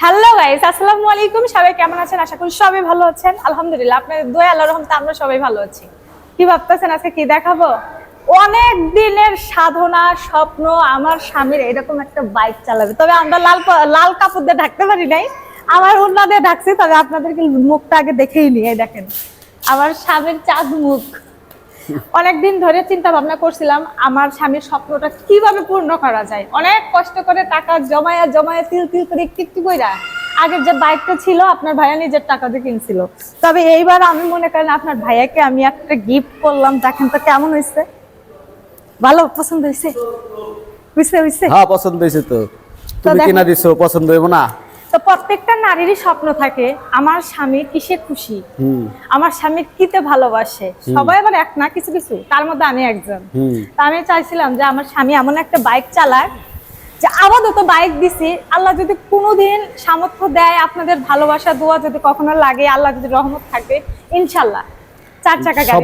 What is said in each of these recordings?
Hello guys, আসসালামু আলাইকুম। সবাই কেমন আছেন? আশা করি সবাই ভালো আছেন। আলহামদুলিল্লাহ, আপনাদের দোয়া আল্লাহর রহমতে আমরা সবাই ভালো আছি। কি ভাবতেছেন আজকে কি দেখাবো? অনেক দিনের সাধনা স্বপ্ন আমার স্বামীর এরকম একটা বাইক চালাবে। তবে আমরা লাল কাপড় দিয়ে ঢাকতে পারি নাই, আমার ওড়না দিয়ে ঢাকছি। তবে আপনাদেরকে মুখটা আগে দেখেই নিয়ে দেখেন আমার স্বামীর চাঁদ মুখ। অনেকদিন ধরে চিন্তা ভাবনা করছিলাম আমার স্বামীর স্বপ্নটা কিভাবে পূর্ণ করা যায়। অনেক কষ্ট করে টাকা জমায়া জমায়া তিল তিল করে একটু একটু কইরা আগের যে বাইকটা ছিল আপনার ভাইয়া নিজের টাকা দিয়ে কিনছিল। তবে এইবার আমি মনে করেন আপনার ভাইয়াকে আমি একটা গিফট করলাম, দেখেন তো কেমন হয়েছে। ভালো পছন্দ হয়েছে? হ্যাঁ পছন্দ হয়েছে। তো তুমি কিনা দিছো, পছন্দ হইব না? তো প্রত্যেকটা নারীরই স্বপ্ন থাকে আমার স্বামী কিসে খুশি, আমার স্বামী কিতে ভালোবাসে। সবাই আবার এক না, কিছু কিছু, তার মধ্যে আমি একজন। তা আমি চাইছিলাম যে আমার স্বামী এমন একটা বাইক চালায় যে আপাতত বাইক দিছি, আল্লাহ যদি কোনোদিন সামর্থ্য দেয়, আপনাদের ভালোবাসা দোয়া যদি কখনো লাগে, আল্লাহ যদি রহমত থাকে, ইনশাল্লাহ 4 চাকা গাড়ি।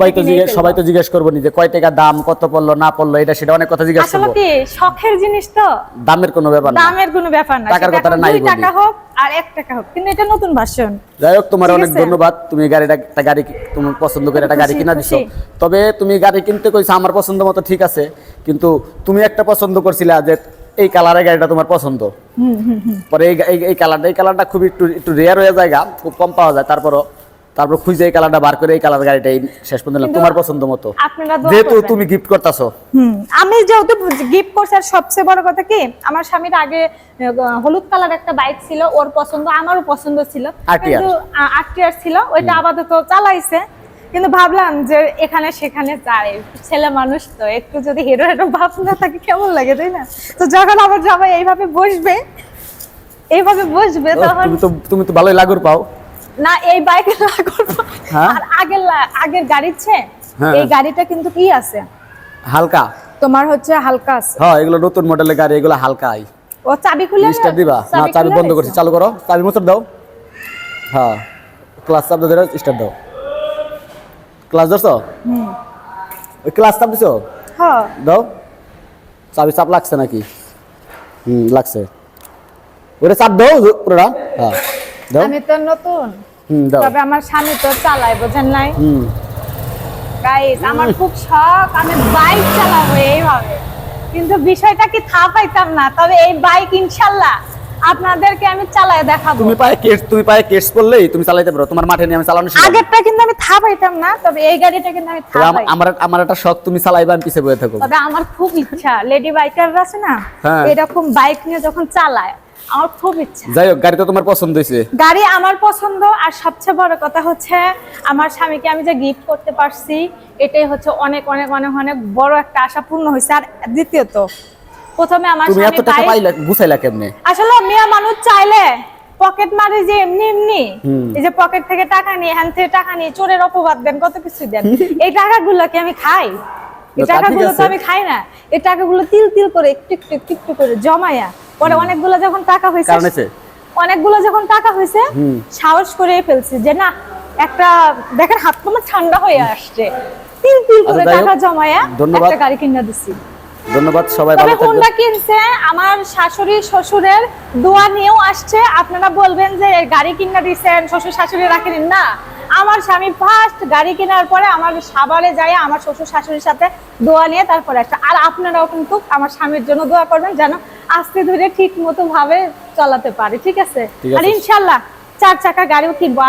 সবাই তো জিজ্ঞেস করবো যে কয় টাকা দাম, কত পড়লো না পড়লো, এটা সেটা অনেক কথা জিজ্ঞেস করবো। আসলে কি শখের জিনিস তো, দামের কোনো ব্যাপার না, টাকার কথা নাই। 2 টাকা হোক আর 1 টাকা হোক, কিন্তু এটা নতুন ভার্সন। যাই হোক, তোমার অনেক ধন্যবাদ। তুমি একটা গাড়ি তুমি পছন্দ করে একটা গাড়ি কিনা দিছো। তবে তুমি গাড়ি কিনতে কইছো আমার পছন্দ মতো, ঠিক আছে, কিন্তু তুমি একটা পছন্দ করছিলা যে এই কালারের গাড়িটা তোমার পছন্দ। পরে এই কালারটা খুব একটু রেয়ার হয়ে যায়, খুব কম পাওয়া যায়। তারপর খুঁজে এই কালারটা বার করে এই কালার গাড়িটা শেষ পর্যন্ত তোমার পছন্দ মতো, যেহেতু তুমি গিফট করতেছো। আমি যেহেতু গিফট করছি, আর সবচেয়ে বড় কথা কি, আমার স্বামীর আগে হলুদ কালার একটা বাইক ছিল, ওর পছন্দ, আমারও পছন্দ ছিল, কিন্তু 8 টিয়ার ছিল, ওইটা আপাতত চালাইছে। কিন্তু ভাবলাম যে এখানে সেখানে যায়, ছেলে মানুষ তো একটু যদি হিরো ভাব না থাকে কেমন লাগে, তাই না? তো যখন আমার জামাই এইভাবে বসবে তখন তুমি তো ভালোই লাগুর পাও না এই বাইকে লাগর। আর আগের গাড়ির চেয়ে এই গাড়িটা কিন্তু কি আছে, হালকা। তোমার হচ্ছে হালকা আছে। হ্যাঁ, এগুলো নতুন মডেলের গাড়ি, এগুলো হালকাই। ও চাবি খুলে স্টার্ট দিবা? না, চাবি বন্ধ করছি, চালু করো, চাবি মোচড় দাও। হ্যাঁ, ক্লাস চাপ ধরে স্টার্ট দাও। ক্লাস ধরছো? ওই ক্লাস চাপ দিছো? হ্যাঁ দাও। চাবি চাপ লাগছে নাকি? লাগছে। ওটা চাপ দাও পুরোটা। হ্যাঁ দাও। আমি তো নতুন, দাও। তবে আমার স্বামী তো চালায়, বোঝেন নাই গাইস? আমার খুব শখ আমি বাইক চালাবো এইভাবে, কিন্তু বিষয়টা কি পাইতাম না। তবে এই বাইক ইনশাআল্লাহ আপনাদেরকে আমি চালায় দেখাবো। তুমি পায়ে কেস করলেই তুমি চালাতে পারো, তোমার মাঠে নিয়ে আমি চালানো শিখাবো। আগেরটা কিন্তু আমি পাইতাম না, তবে এই গাড়িটা কিন্তু আমি পাই। আমার একটা শখ, তুমি চালাইবা, আমি পিছে বসে থাকবো। তবে আমার খুব ইচ্ছা, লেডি বাইকাররা আছে না, এরকম বাইক নিয়ে যখন চালায় আমার খুব ইচ্ছা। যাই হোক, গাড়ি তো তোমার পছন্দ হয়েছে। গাড়ি আমার পছন্দ, আর সবচেয়ে বড় কথা হচ্ছে আমার স্বামীকে আমি যে গিফট করতে পারছি, এটাই হচ্ছে অনেক অনেক অনেক অনেক বড় একটা আশা পূর্ণ হয়েছে। আর দ্বিতীয়ত, প্রথমে আমার তুমি এত টাকা পাইলা, গুছাইলা কেমনে? আসলে মেয়ে মানুষ চাইলে পকেট মারে যে এমনি এই যে পকেট থেকে টাকা নিয়ে, হ্যান্ড থেকে টাকা নিয়ে চোরের অপবাদ দেন, কত কিছু দেন। এই টাকাগুলো কি আমি খাই? এই টাকাগুলো তো আমি খাই না। এই টাকাগুলো তিল তিল করে একটু একটু করে জমায়া পরে অনেকগুলো যখন টাকা হয়েছে সাহস করে ফেলছি যে না, একটা দেখেন হাত আমার ঠান্ডা হয়ে আসছে, তিল তিল করে টাকা জমায়া একটা গাড়ি কিনে দিছি। ধন্যবাদ, সবাই ভালো থাকবেন। হোন্ডা কিনছে, আমার শাশুড়ি শ্বশুরের দোয়া নিয়েও আসছে। আপনারা বলবেন যে গাড়ি কিনে দিয়েছেন, শ্বশুর শাশুড়ি রাখেন না। আমার স্বামী ফার্স্ট গাড়ি কেনার পরে আমার সাভারে যায় আমার শ্বশুর শাশুড়ির সাথে দোয়া নিয়ে তারপরে একটা। আর আপনারাও কিন্তু আমার স্বামীর জন্য দোয়া করবেন যেন আস্তে ধীরে ঠিক মতো ভাবে চালাতে পারে, ঠিক আছে? আর ইনশাল্লাহ 4 চাকা গাড়িও কিনবো,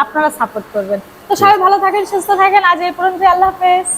আপনারা সাপোর্ট করবেন। তো সবাই ভালো থাকেন, সুস্থ থাকেন। আজ এই পর্যন্ত, আল্লাহ হাফেজ।